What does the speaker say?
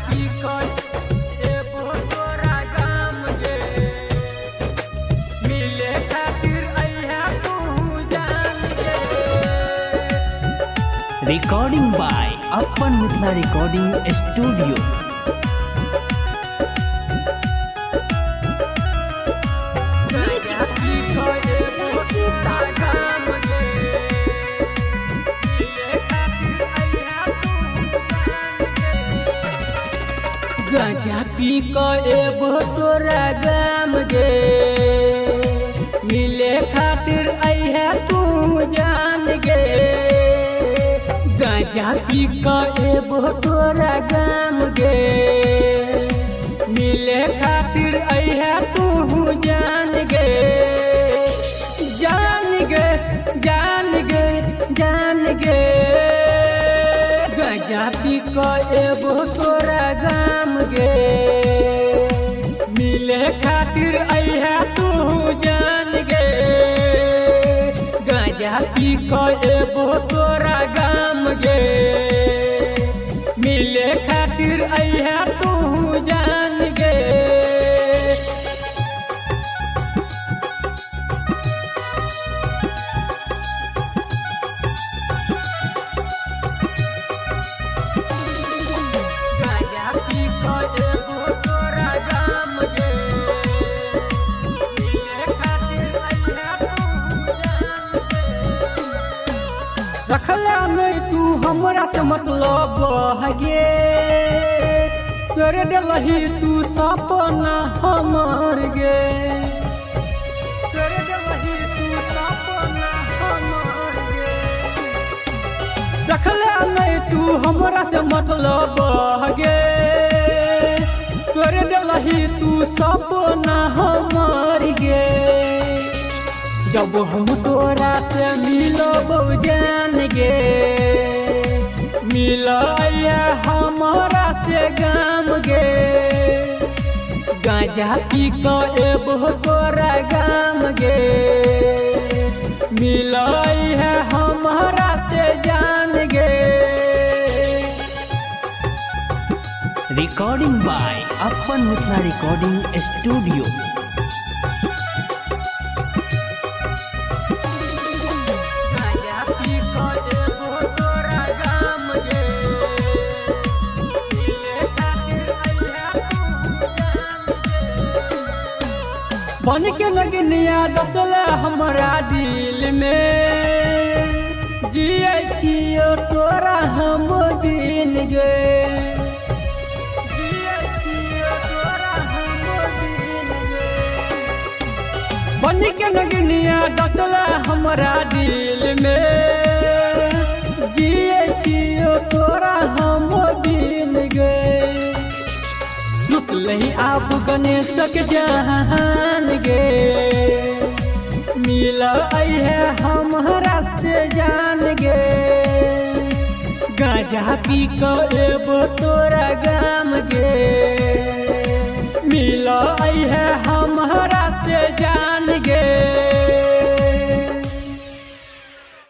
पी कर एगो तोरा गाम गे मिले खातिर अइहा तू जान गे। रिकॉर्डिंग बाय अपन मिथिला रिकॉर्डिंग स्टूडियो। गांजा पी कर एगो तोरा गाम गे मिले खातिर अइहा तू जान गे। गांजा पी कर एगो तोरा गाम गे मिले खातिर अइहा तू जान गे। जान गे जान गे जान गे गांजा पी कर एगो तोरा गाम गे मिले खातिर अइहा तू जान गे। गांजा पी कर एगो तोरा गाम गे मिले खातिर अइहा तू जान गे। रखला नहीं तू हमरा से मतलब हगे तोरे डलही तू सपना हमर गे। तोरे डलही तू सपना हमर गे। रखला नहीं तू हमरा से मतलब हगे तोरे डलही तू सपना हमर गे। जब हम तोरा से मिलब जान गे मिलैया हमरा से गाम गे। गांजा पी कर एगो तोरा गाम गे मिलैया हमरा से जान गे। रिकॉर्डिंग बाय अपन मिथिला रिकॉर्डिंग स्टूडियो। बन के लगनिया दसला हमरा दिल में जिए छियो तोरा हम दिन गे। जिए छियो तोरा हम दिन गे। बन के लगनिया दसला हमरा दिल में जिए छियो तोरा हम दिन गे। लुटलही आब गणेश के जहान गे मिलैहा हमरा से जान गे। गांजा पी कर एगो तोरा गाम गे मिलैहा